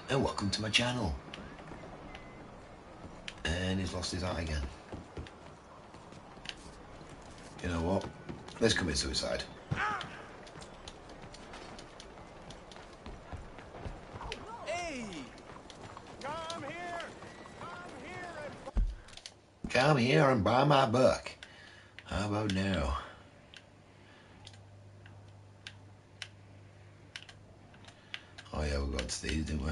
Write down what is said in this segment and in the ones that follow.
and welcome to my channel. And he's lost his eye again. You know what? Let's commit suicide. Hey! Come here and buy my book. How about now? Oh yeah, we got Steve, didn't we?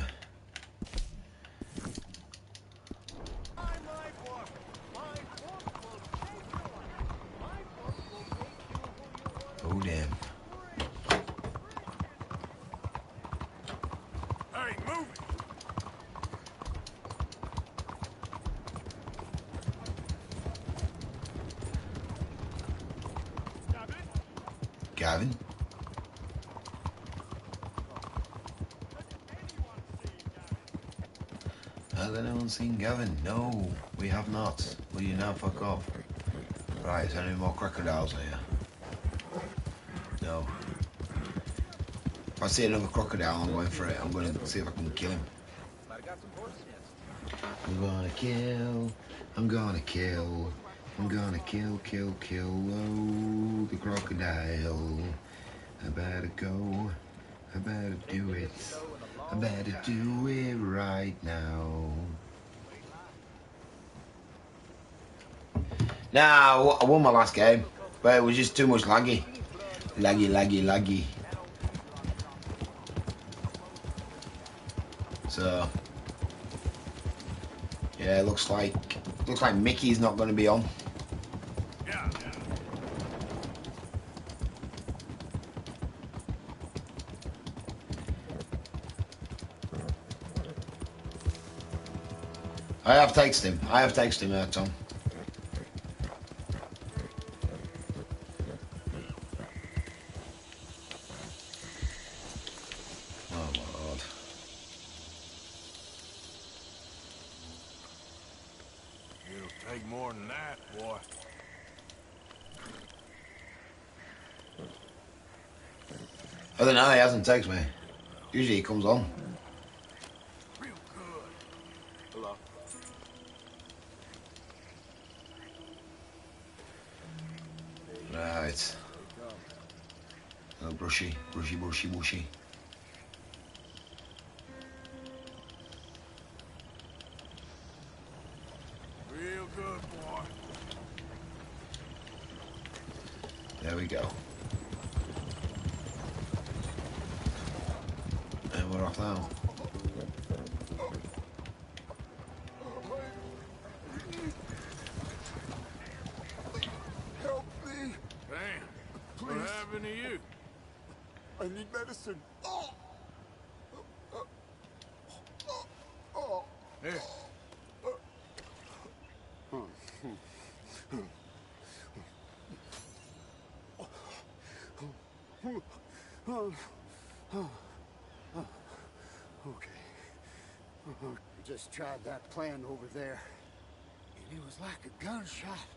Oh damn. Hey, move it! Gavin? Has anyone seen Gavin? No, we have not. Will you now fuck off? Right, is there any more crocodiles here? No. If I see another crocodile, I'm going for it. I'm going to see if I can kill him. I'm gonna kill, I'm gonna kill, I'm gonna kill, oh, the crocodile. I better go, I better do it, I better do it right now. Now, I won my last game, but it was just too much laggy. Laggy. So, yeah, it looks like Mickey's not going to be on. Yeah. I have texted him, Tom. Oh my lord. It'll take more than that, boy. I don't know, he hasn't texted me. Usually he comes on. Real good. Hello. Right. Oh, brushy. Real good, boy. There we go. And we're off now. Help me! Damn. What Please. happened to you? I need medicine. Here. Okay. Just tried that plan over there, and it was like a gunshot.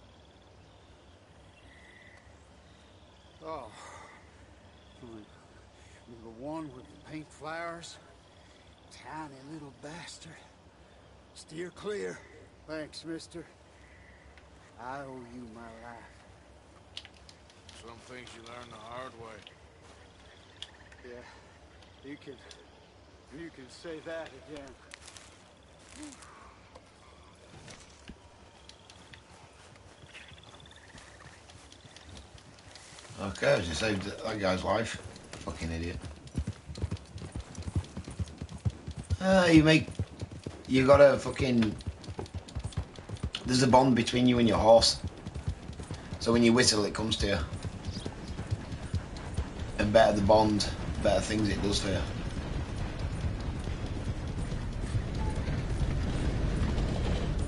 Oh. The one with the pink flowers. Tiny little bastard. Steer clear. Thanks, mister. I owe you my life. Some things you learn the hard way. Yeah, you can say that again. Okay, you saved that guy's life. Fucking idiot. You gotta fucking, there's a bond between you and your horse. So when you whistle, it comes to you. And better the bond, better things it does for you.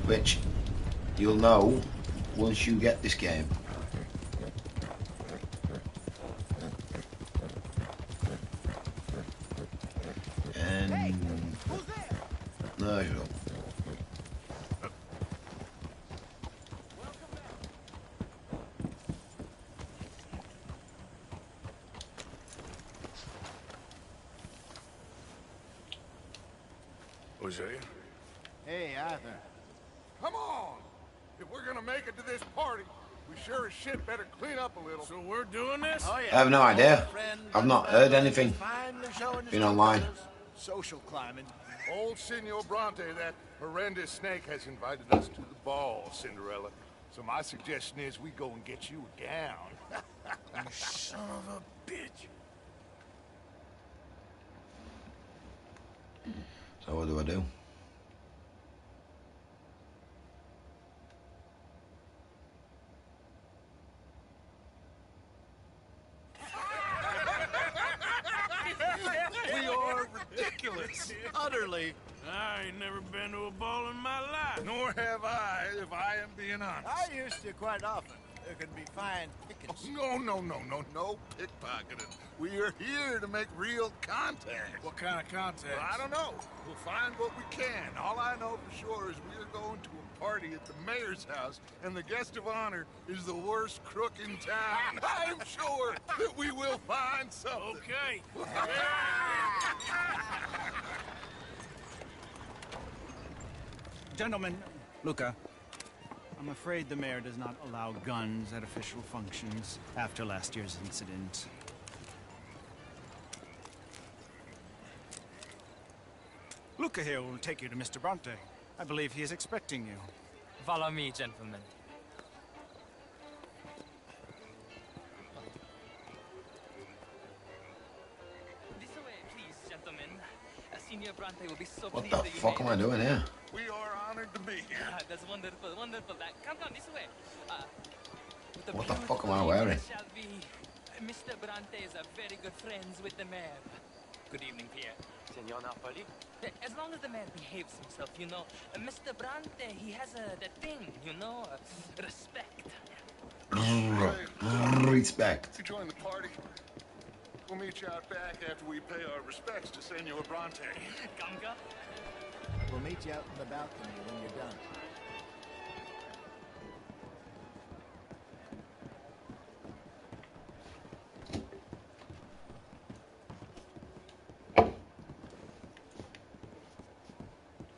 Which you'll know once you get this game. And Hey, who's there? no, you don't. Hosea? Hey, Arthur. Come on! If we're gonna make it to this party, we sure as shit better clean up a little. So we're doing this? Oh, I yeah. have no idea. Friend I've and not heard family anything. is finally showing his Been true online. colors. Social climbing. Old Senor Bronte, that horrendous snake, has invited us to the ball, Cinderella. So my suggestion is we go and get you a gown. You son of a bitch. So what do I do? We are ridiculous. Utterly. I ain't never been to a ball in my life. Nor have I, if I am being honest. I used to quite often. There can be fine pickings. No pickpocketing. We are here to make real contact. What kind of contact? Well, I don't know. We'll find what we can. All I know for sure is we're going to a party at the mayor's house, and the guest of honor is the worst crook in town. I'm sure that we will find something. Okay. Gentlemen, Luca, I'm afraid the mayor does not allow guns at official functions after last year's incident. Luca here will take you to Mr. Bronte. I believe he is expecting you. Follow me, gentlemen. This way, please, gentlemen. Senior Bronte will be so What pleased the that you fuck made am I it. doing here? We are honored to be here. Ah, that's wonderful, wonderful. Come this way. With What the fuck am beautiful I wearing? evening shall be. Mr. Bronte is a very good friends with the mayor. Good evening, Pierre. Senor Napoli? As long as the man behaves himself, you know. Mr. Bronte, he has that thing, you know, respect. Respect. You join the party. We'll meet you out back after we pay our respects to Senor Bronte. Ganga? We'll meet you out in the balcony when you're done.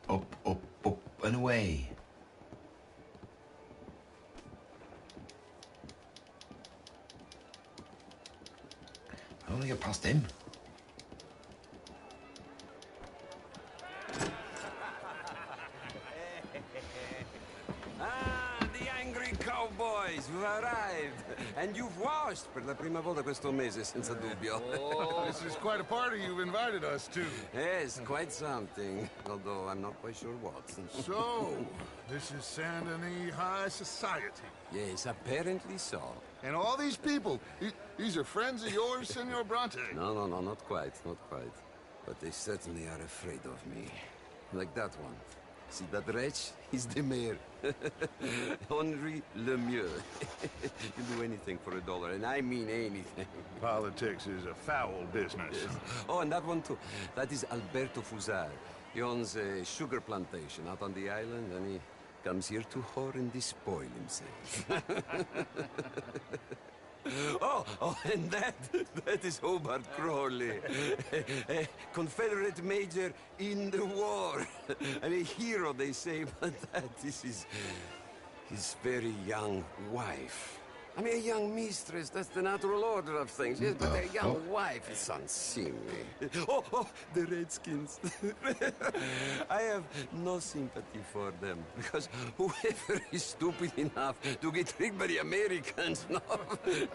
Up and away. I want to get past him. Ah, the angry cowboys who arrived. And you've washed per la prima volta questo mese, senza dubbio. This is quite a party you've invited us to. Yes, quite something. Although I'm not quite sure what. So, this is Saint Denis High Society. Yes, apparently so. And all these people, these are friends of yours, Senor Bronte? No, not quite, not quite. But they certainly are afraid of me. Like that one. See that wretch? He's the mayor. Henri Lemieux. He'll do anything for $1, and I mean anything. Politics is a foul business. Yes. Oh, and that one too. That is Alberto Fusar. He owns a sugar plantation out on the island, and he comes here to whore and despoil himself. Oh, and that is Hobart Crawley, a Confederate major in the war. And a hero, they say, but that is his very young wife. I mean, a young mistress, that's the natural order of things, yes, but a young wife is unseemly. Oh, the Redskins. I have no sympathy for them, because whoever is stupid enough to get tricked by the Americans, no,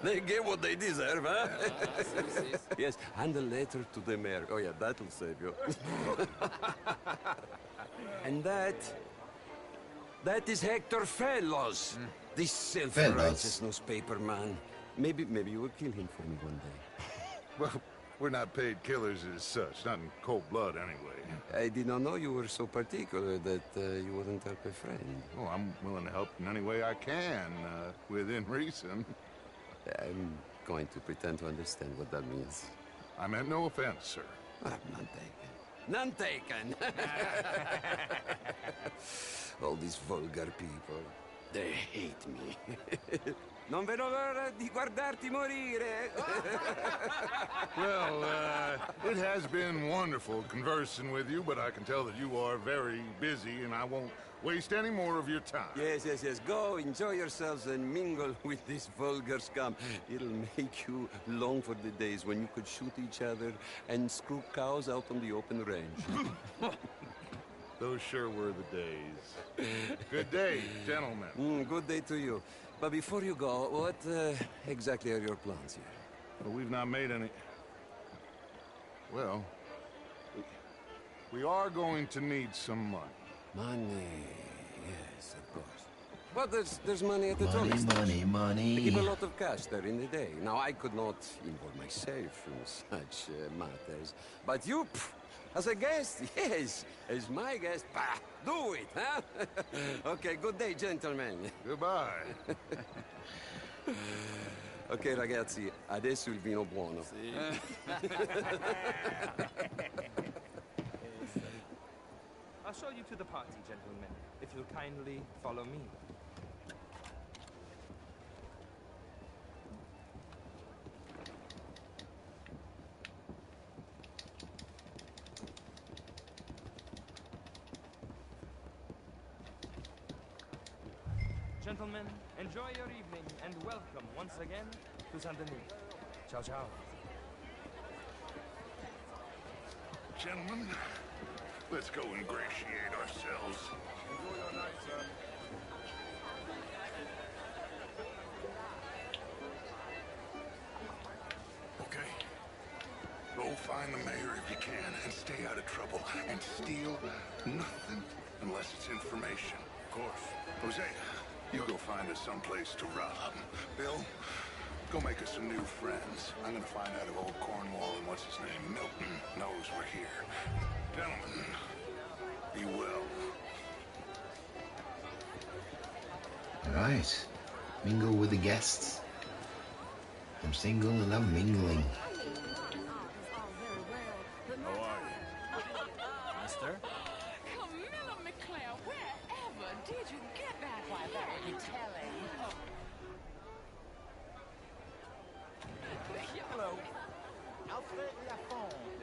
they get what they deserve, huh? Yes, and a letter to the mayor. Oh, yeah, that'll save you. And that is Hector Fellows. This self-righteous newspaper man. Maybe you will kill him for me one day. Well, we're not paid killers as such, not in cold blood anyway. I did not know you were so particular that you wouldn't help a friend. Oh, I'm willing to help in any way I can, within reason. I'm going to pretend to understand what that means. I meant no offense, sir. None taken. None taken! All these vulgar people. They hate me. Non vedo l'ora di guardarti morire. Well, it has been wonderful conversing with you, but I can tell that you are very busy, and I won't waste any more of your time. Yes, yes, yes. Go, enjoy yourselves and mingle with this vulgar scum. It'll make you long for the days when you could shoot each other and screw cows out on the open range. Those sure were the days. Good day, gentlemen. Good day to you. But before you go, what exactly are your plans here? Well, we've not made any... Well, we are going to need some money. Money, yes, of course. But there's money at the Money, tourist station. money, We keep a money. lot of cash there in the day. Now, I could not involve myself in such matters. But you, as a guest, yes, as my guest, do it, huh? Okay, good day, gentlemen. Goodbye. Ok, ragazzi, adesso il vino buono. I'll show you to the party, gentlemen, if you'll kindly follow me. Gentlemen, enjoy your evening and welcome once again to Saint Denis. Ciao, ciao. Gentlemen, let's go ingratiate ourselves. Enjoy your night, sir. Okay. Go find the mayor if you can and stay out of trouble. And steal nothing unless it's information. Of course. Jose, you go find us someplace to rob. Bill, go make us some new friends. I'm gonna find out if old Cornwall and what's his name, Milton, knows we're here. Gentlemen, be well. Right. Mingle with the guests. I'm single and I'm mingling. How are you? Mister? Camilla McClare, wherever did you get that? Why, that would be telling. Hello. Alfred Lafond.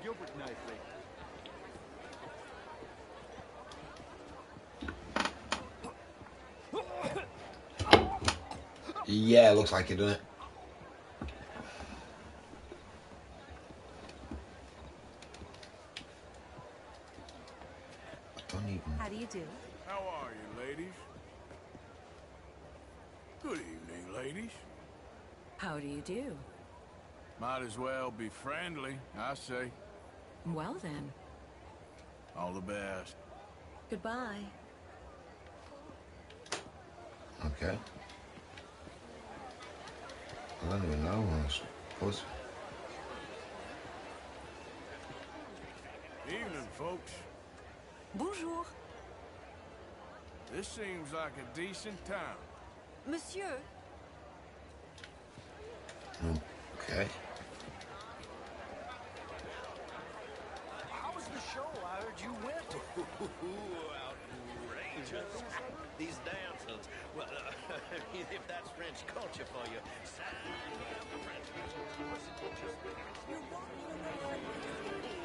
Gilbert Knightley. Yeah, looks like it, doesn't it? Don't even... How do you do? How are you, ladies? Good evening, ladies. How do you do? Might as well be friendly, I say. Well then, All the best. goodbye. Okay. I don't even know, I suppose. Evening, folks. Bonjour. This seems like a decent town. Monsieur. Okay. How was the show? I heard you went. Outrageous. These dancers. Well, if that's French culture for you. You're walking around.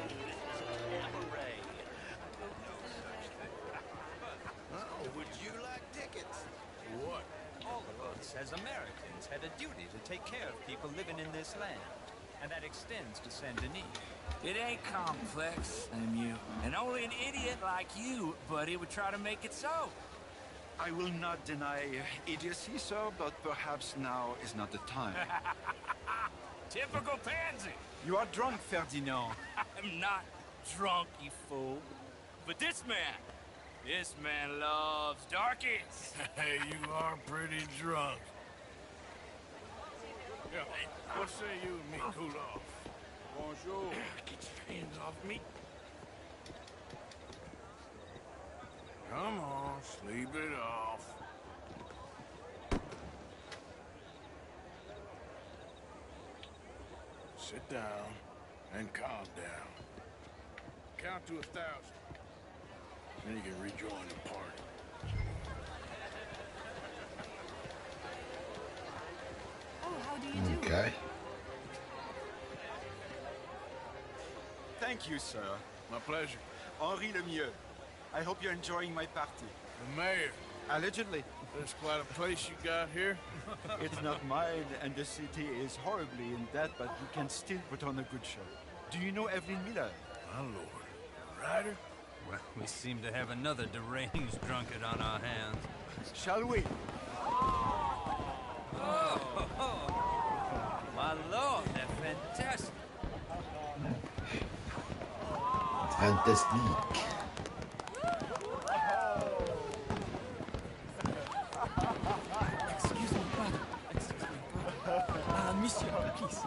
This is a cabaret. No such thing. Oh, would you like tickets? What? All of us, as Americans, had a duty to take care of people living in this land. And that extends to Saint Denis. It ain't complex, Lemieux. And only an idiot like you, buddy, would try to make it so. I will not deny idiocy, sir, but perhaps now is not the time. Typical pansy. You are drunk, Ferdinand. I'm not drunk, you fool. But this man loves darkies. Hey, you are pretty drunk. Yeah, what say you and me cool off? Bonjour. Get your hands off me. Come on, sleep it off. Sit down and calm down. Count to 1,000. Then you can rejoin the party. Oh, how do you do? Okay. Thank you, sir. My pleasure. Henri Lemieux. I hope you're enjoying my party. The mayor. Allegedly. That's quite a place you got here. It's not mine, and the city is horribly in debt, but we can still put on a good show. Do you know Evelyn Miller? My lord. Ryder? Well, we seem to have another deranged drunkard on our hands. Shall we? Oh, my lord, they're fantastic. Fantastique. Excuse me, brother. Excuse me, brother. Monsieur, please.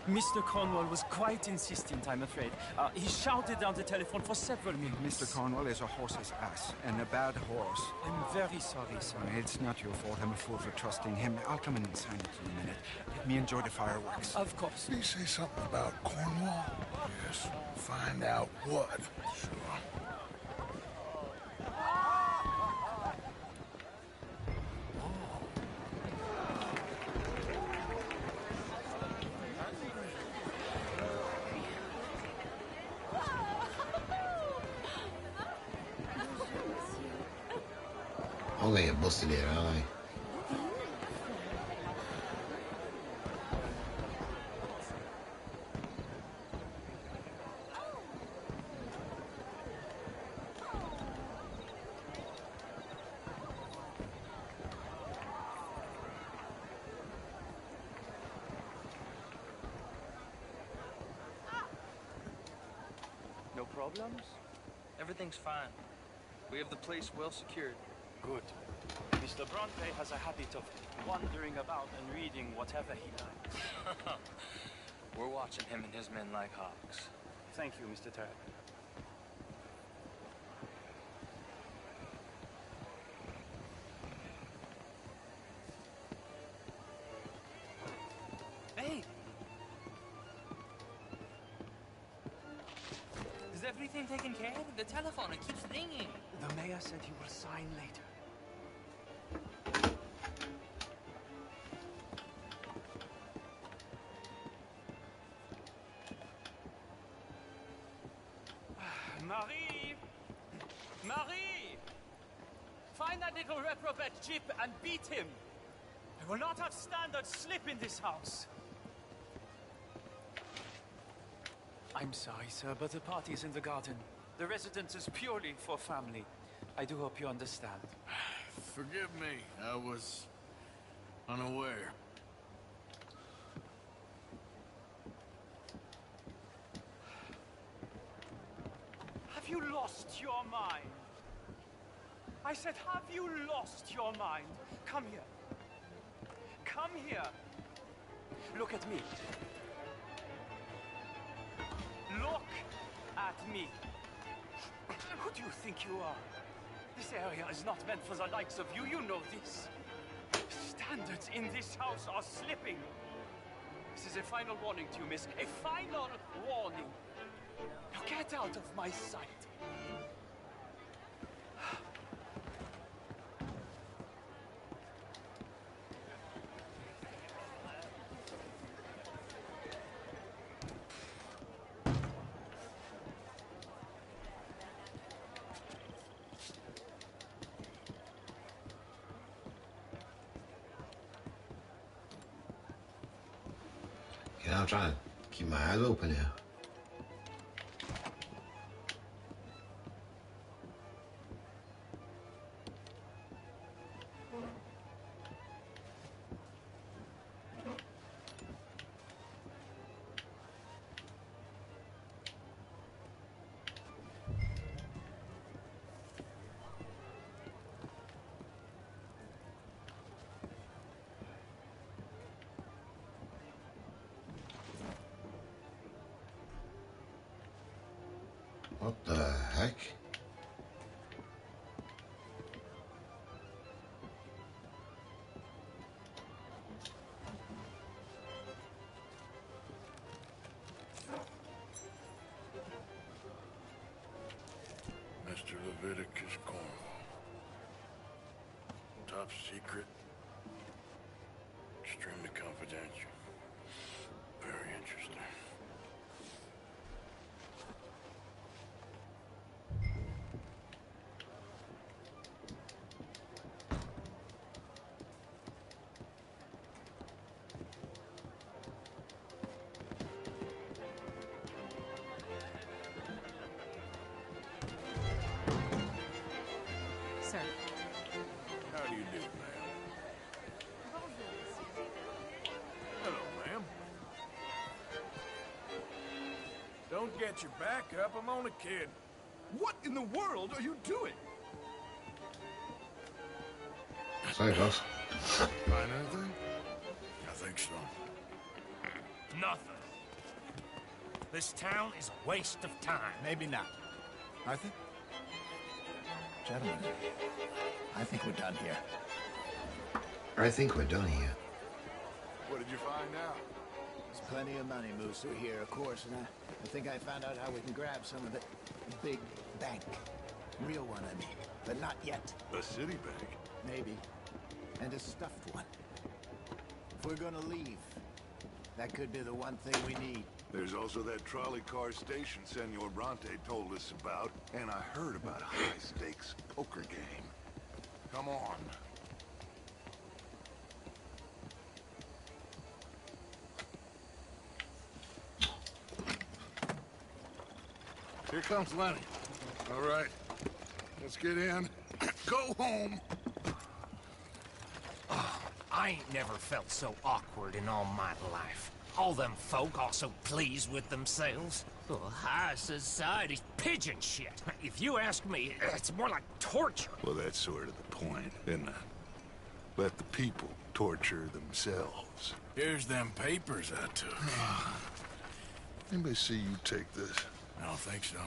Mr. Cornwall was quite insistent, I'm afraid. He shouted down the telephone for several minutes. Mr. Cornwall is a horse's ass, and a bad horse. I'm very sorry, sir. It's not your fault. I'm a fool for trusting him. I'll come and sign it in a minute. Let me enjoy the fireworks. Of course. Did he say something about Cornwall? Yes. Find out what. Sure. I'm gonna get busted here, aren't I? No problems? Everything's fine. We have the place well secured. Good. Mr. Bronte has a habit of wandering about and reading whatever he likes. We're watching him and his men like hawks. Thank you, Mr. Turk. Hey! Is everything taken care of? The telephone, it keeps ringing. The mayor said he will sign later. Marie! Marie! Find that little reprobate Jip and beat him! I will not have standard slip in this house! I'm sorry, sir, but the party is in the garden. The residence is purely for family. I do hope you understand. Forgive me. I was unaware. Have you lost your mind? I said, have you lost your mind? Come here. Come here. Look at me. Look at me. Who do you think you are? This area is not meant for the likes of you. You know this. Standards in this house are slipping. This is a final warning to you, miss. A final warning. Now get out of my sight. Yeah, I'm trying to keep my eyes open here. What the heck? Mr. Leviticus Cornwall. Top secret. Confidential. Very interesting. Sir. How do you do, ma'am? Hello, ma'am. Don't get your back up. I'm on a kid. What in the world are you doing? Sorry, boss. Find anything? I think so. Nothing. This town is a waste of time. Maybe not. Arthur? Gentlemen, I think we're done here. I think we're done here. What did you find out? There's plenty of money moves through here, of course, and I think I found out how we can grab some of it. Big bank. Real one, I mean. But not yet. A city bank? Maybe. And a stuffed one. If we're gonna leave, that could be the one thing we need. There's also that trolley car station Senor Bronte told us about, and I heard about a high-stakes poker game. Come on. Here comes Lenny. All right, let's get in. Go home. I ain't never felt so awkward in all my life. All them folk all so pleased with themselves. Oh, high society's pigeon shit. If you ask me, it's more like torture. Well, that's sort of the point, isn't it? Let the people torture themselves. Here's them papers I took. Anybody see you take this? I don't think so.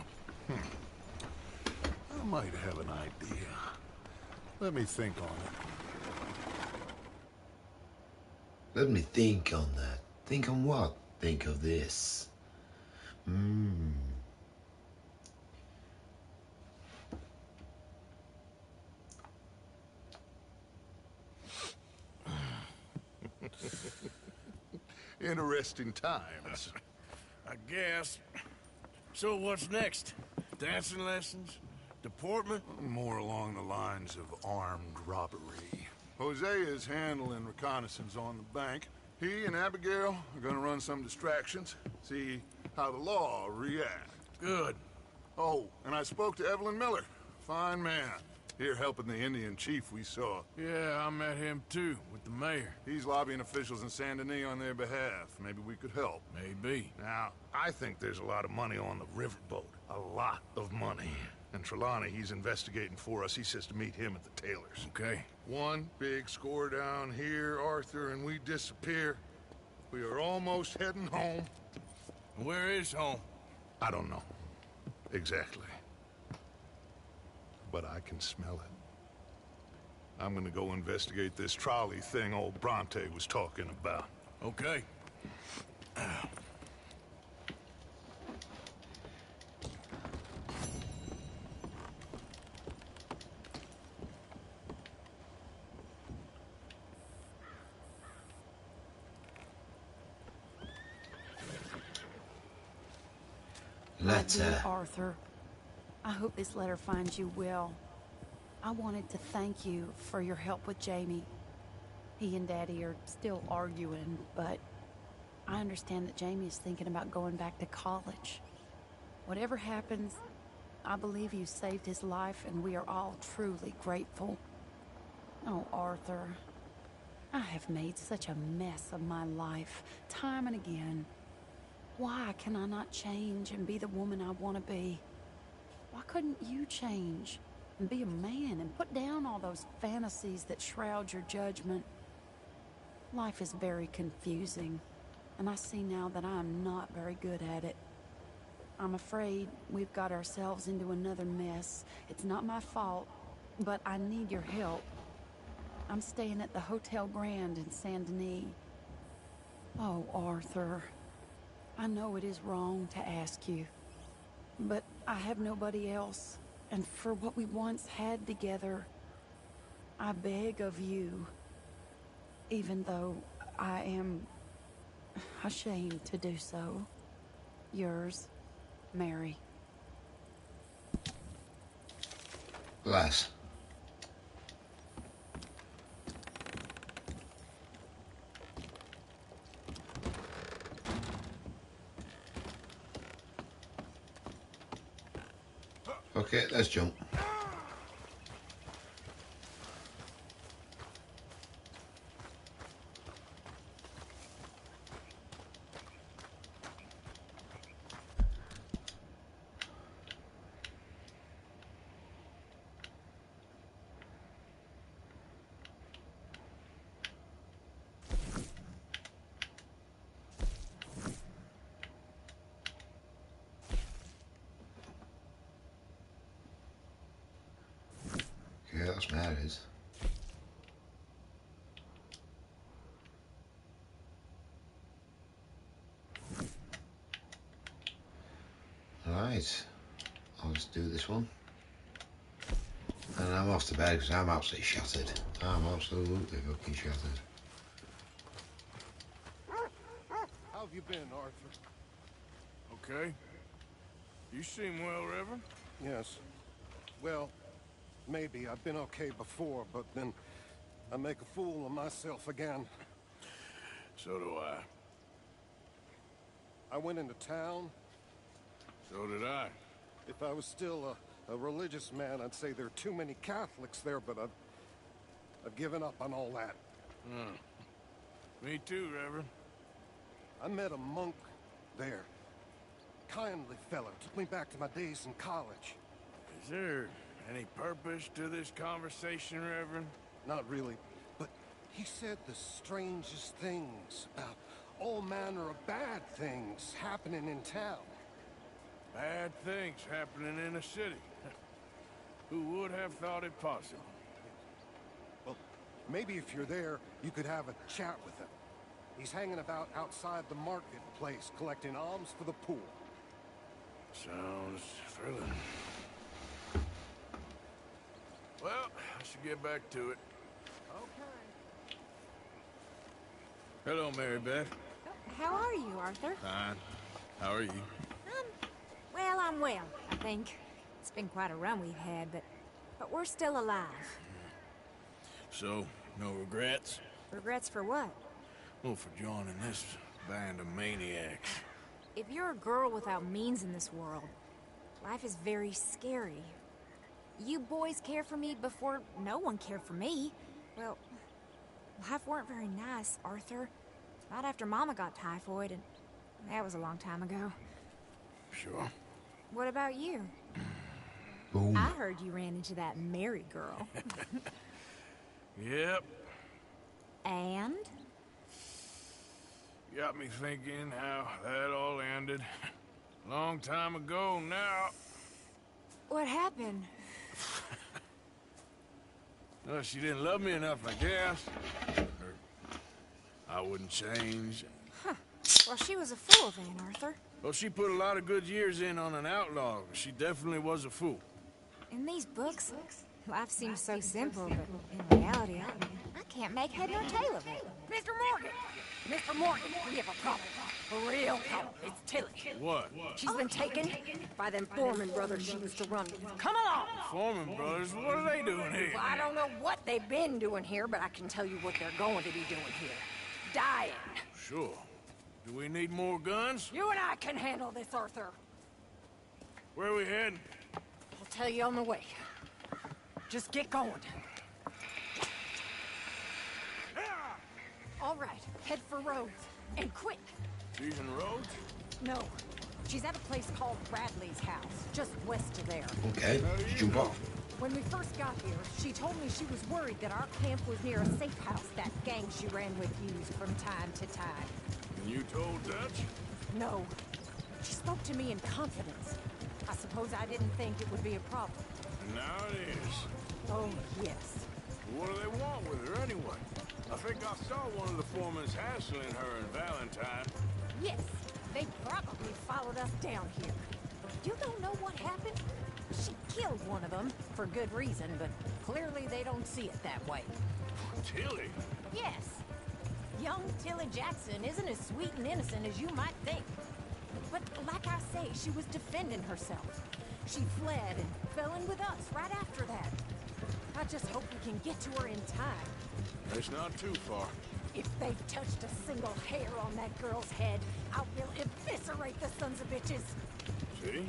I might have an idea. Let me think on it. Let me think on that. Think on what? Think of this. Interesting times. I guess. So what's next? Dancing lessons? Deportment? More along the lines of armed robbery. Jose is handling reconnaissance on the bank. He and Abigail are gonna run some distractions, see how the law reacts. Good. Oh, and I spoke to Evelyn Miller. Fine man. Here helping the Indian chief we saw. Yeah, I met him too, with the mayor. He's lobbying officials in Saint Denis on their behalf. Maybe we could help. Maybe. Now, I think there's a lot of money on the riverboat. A lot of money. And Trelawney, he's investigating for us. He says to meet him at the Taylors. Okay. One big score down here, Arthur, and we disappear. We are almost heading home. Where is home? I don't know. Exactly. But I can smell it. I'm gonna go investigate this trolley thing old Bronte was talking about. Okay. Letter. Dear Arthur, I hope this letter finds you well. I wanted to thank you for your help with Jamie. He and Daddy are still arguing, but I understand that Jamie is thinking about going back to college. Whatever happens, I believe you saved his life, and we are all truly grateful. Oh, Arthur, I have made such a mess of my life, time and again. Why can I not change and be the woman I want to be? Why couldn't you change and be a man and put down all those fantasies that shroud your judgment? Life is very confusing, and I see now that I am not very good at it. I'm afraid we've got ourselves into another mess. It's not my fault, but I need your help. I'm staying at the Hotel Grand in Saint Denis. Oh, Arthur, I know it is wrong to ask you, but I have nobody else, and for what we once had together, I beg of you, even though I am ashamed to do so. Yours, Mary. Lass. Okay, let's jump. Okay, that's Mary's. Right, I'll just do this one. And I'm off to bed because I'm absolutely shattered. I'm absolutely fucking shattered. How have you been, Arthur? Okay. You seem well, Reverend. Yes. Well, maybe. I've been okay before, but then I make a fool of myself again. So do I. I went into town. So did I. If I was still a religious man, I'd say there are too many Catholics there, but I've given up on all that. Me too, Reverend. I met a monk there. Kindly fellow. Took me back to my days in college. Is there any purpose to this conversation, Reverend? Not really, but he said the strangest things about all manner of bad things happening in town. Bad things happening in a city. Who would have thought it possible? Well, maybe if you're there, you could have a chat with him. He's hanging about outside the marketplace, collecting alms for the poor. Sounds thrilling. Well, I should get back to it. Okay. Hello, Mary Beth. How are you, Arthur? Fine. How are you? Well, I'm well, I think. It's been quite a run we've had, but we're still alive. So, no regrets? Regrets for what? Well, for joining this band of maniacs. If you're a girl without means in this world, life is very scary. You boys cared for me before no one cared for me. Well, life weren't very nice, Arthur. Not after Mama got typhoid, and that was a long time ago. Sure. What about you? Boom. I heard you ran into that Mary girl. Yep. And? Got me thinking how that all ended. Long time ago now. What happened? Well, she didn't love me enough, I guess. Or I wouldn't change. Huh. Well, she was a fool then, Arthur. Well, she put a lot of good years in on an outlaw. She definitely was a fool. In these books, life seems so simple, but in reality, I can't make head nor tail of it. Mr. Morgan! Mr. Morgan, we have a problem. A real problem. It's Tilly. What? She's been taken by them Foreman brothers she used to run with. Come along! Foreman brothers? What are they doing here? Well, I don't know what they've been doing here, but I can tell you what they're going to be doing here. Dying. Sure. Do we need more guns? You and I can handle this, Arthur. Where are we heading? I'll tell you on the way. Just get going. All right, head for Rhodes. And quick. She's in Rhodes? No. She's at a place called Bradley's house, just west of there. Okay, jump off. When we first got here, she told me she was worried that our camp was near a safe house that gang she ran with used from time to time. And you told Dutch? No. She spoke to me in confidence. I suppose I didn't think it would be a problem. Now it is. Oh, yes. What do they want with her anyway? I think I saw one of the foremans hassling her and Valentine. Yes, they probably followed us down here. You don't know what happened? She killed one of them, for good reason, but clearly they don't see it that way. Tilly? Yes. Young Tilly Jackson isn't as sweet and innocent as you might think. But like I say, she was defending herself. She fled and fell in with us right after that. I just hope we can get to her in time. It's not too far. If they've touched a single hair on that girl's head, I will eviscerate the sons of bitches. See?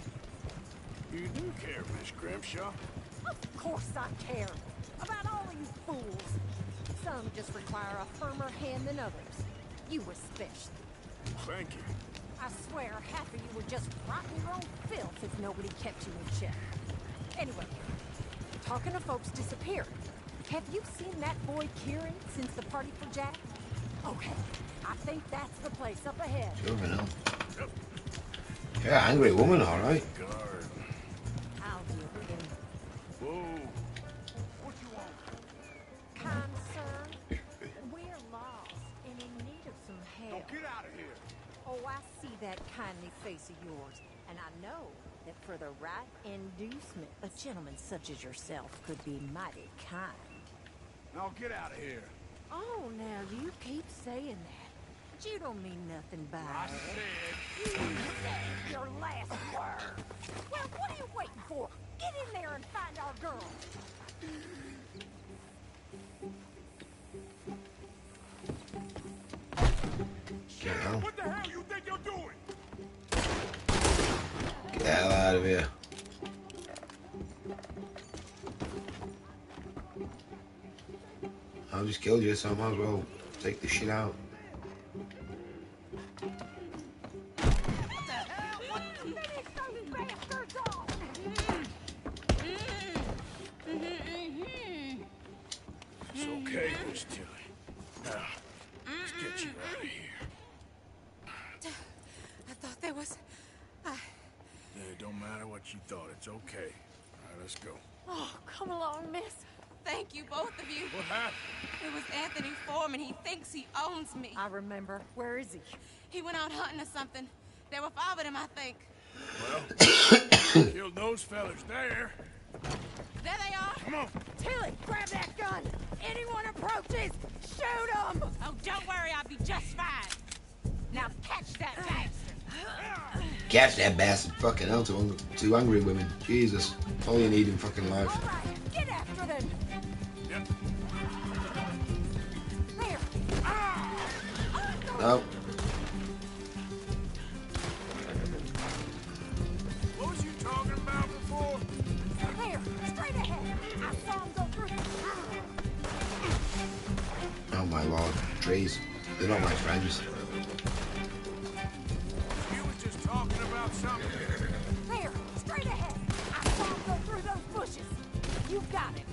You do care, Miss Grimshaw. Of course I care. About all you fools. Some just require a firmer hand than others. You especially. Thank you. I swear half of you would just rot in your own filth if nobody kept you in check. Anyway, talking of folks disappearing, have you seen that boy Kieran since the party for Jack? Okay, I think that's the place up ahead. Sure enough. Yeah, angry woman, all right. I'll deal with him. Whoa. What you want? Kind sir, we're lost and in need of some help. Now get out of here. Oh, I see that kindly face of yours, and I know that for the right inducement, a gentleman such as yourself could be mighty kind. Now get out of here. Oh, now you keep saying that. But you don't mean nothing by I it. said... You said your last word. Well, what are you waiting for? Get in there and find our girl. What the hell you think you're doing? Get the hell out of here. I just killed you, so I might as well take the shit out. It's okay, Miss Tilly. Now, let's get you out of here. I thought there was... It don't matter what you thought. It's okay. All right, let's go. Oh, come along, miss. Thank you, both of you. What happened? It was Anthony Foreman. He thinks he owns me. I remember. Where is he? He went out hunting or something. There were 5 of them, I think. Well, killed those fellas there. There they are. Come on. Tilly, grab that gun. Anyone approaches, shoot them. Oh, don't worry. I'll be just fine. Now catch that bastard. Catch that bastard. Fucking hell, two angry women. Jesus. That's all you need in fucking life. All right, get after them. Yep. There. No. What was you talking about before? There, straight ahead. I saw him go through. Oh my lord. Trees. They're not my friends. You was just talking about something. There, straight ahead. I saw him go through those bushes. You got him.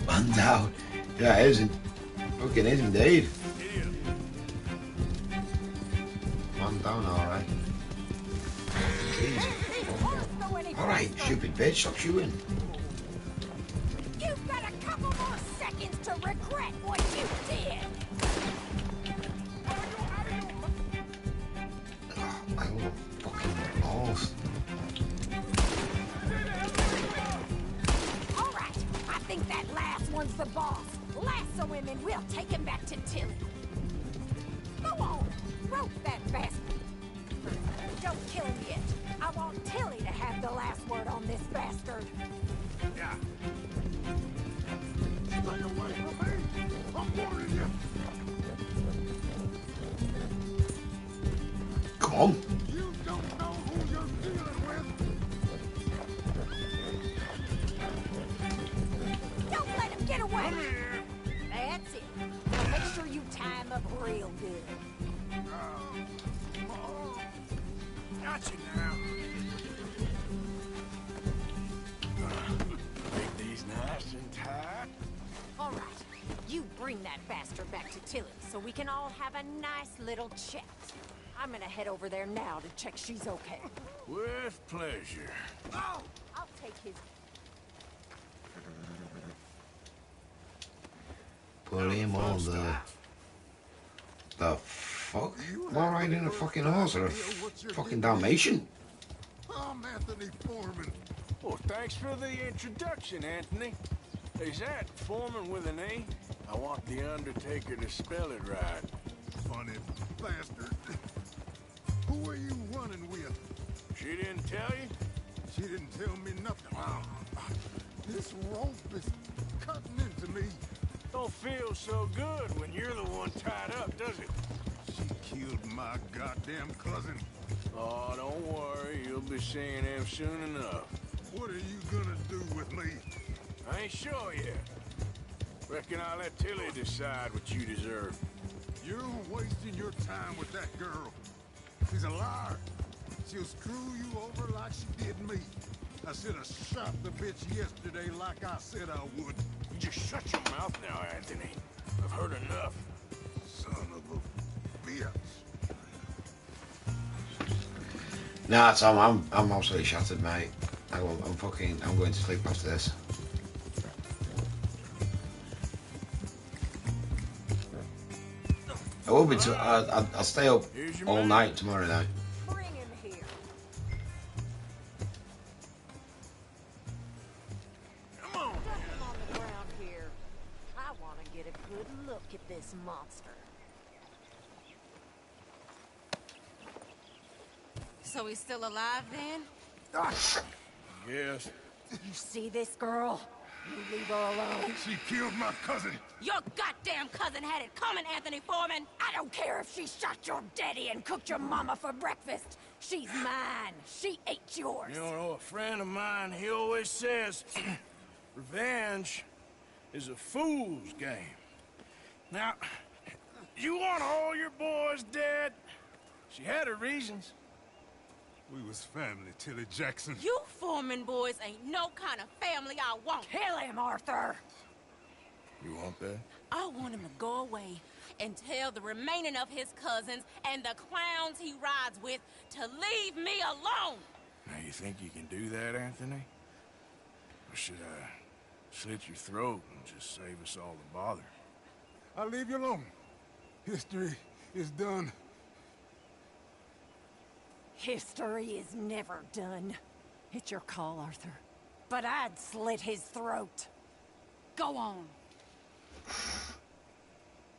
One down. Yeah, it isn't. Fucking is indeed. One down, alright. Alright, stupid bitch, stop shooting. You've got a couple more seconds to regret what you did. Oh, my little fucking balls. All right, I think that last one's the boss. Lasso him and we'll take him back to Tilly. Go on, rope that bastard. Don't kill him yet. I want Tilly to have the last word on this bastard. Yeah. Stay away from me. I'm warning you. Come on. You don't know who you're dealing with. Don't let him get away. That's it. Now make sure you tie him up real good. Got you now. Make these nice and tight. All right, you bring that bastard back to Tilly so we can all have a nice little chat. I'm gonna head over there now to check she's okay. With pleasure. Oh, I'll take his... Put him on the fuck? Am I riding a fucking horse or a fucking Dalmatian? I'm Anthony Foreman. Well, thanks for the introduction, Anthony. Is that Foreman with an E? I want the Undertaker to spell it right. Funny bastard. Who are you running with? She didn't tell you? She didn't tell me nothing. This rope is cutting into me. Don't feel so good when you're the one tied up, does it? She killed my goddamn cousin. Oh, don't worry. You'll be seeing him soon enough. What are you gonna do with me? I ain't sure yet. Reckon I'll let Tilly decide what you deserve. You're wasting your time with that girl. She's a liar. She'll screw you over like she did me. I should have shot the bitch yesterday like I said I would. You just shut your mouth now, Anthony. I've heard enough. Son of a bitch. Nah, Tom, I'm absolutely shattered, mate. I'm going to sleep after this. I will be. I'll stay up all night tomorrow night. Bring him here. Come on. Dump him on the ground here. I want to get a good look at this monster. So he's still alive then? Yes. You see this girl? You leave her alone. She killed my cousin. Your goddamn cousin had it coming, Anthony Foreman! I don't care if she shot your daddy and cooked your mama for breakfast. She's mine. She ate yours. You know, a friend of mine, he always says, revenge is a fool's game. Now, you want all your boys dead? She had her reasons. We was family, Tilly Jackson. You Foreman boys ain't no kind of family I want. Kill him, Arthur. You want that? I want him to go away and tell the remaining of his cousins and the clowns he rides with to leave me alone. Now, you think you can do that, Anthony? Or should I slit your throat and just save us all the bother? I'll leave you alone. History is done. History is never done. It's your call, Arthur. But I'd slit his throat. Go on.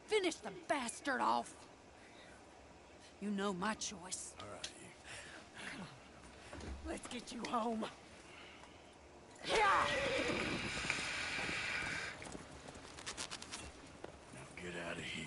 Finish the bastard off. You know my choice. All right. Come on. Let's get you home. Yeah! Now get out of here.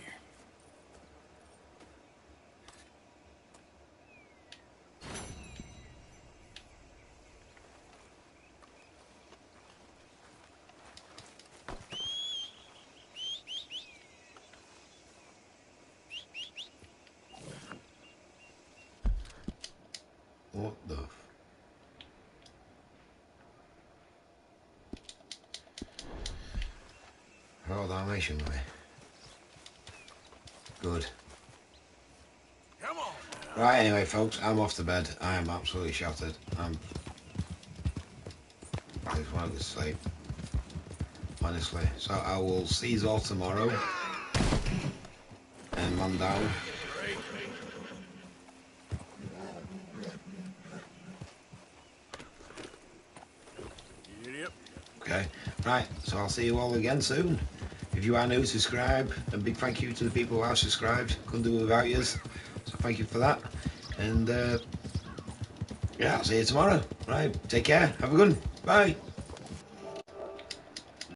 What the Oh, Dalmatian way. Good. Come on. Right, anyway, folks, I'm off to bed. I am absolutely shattered. I just want to sleep. Honestly. So I will see you all tomorrow. And man down. Okay, right, so I'll see you all again soon. If you are new, subscribe. A big thank you to the people who are subscribed. Couldn't do it without you. So thank you for that. And yeah, I'll see you tomorrow. Right, take care. Have a good one. Bye.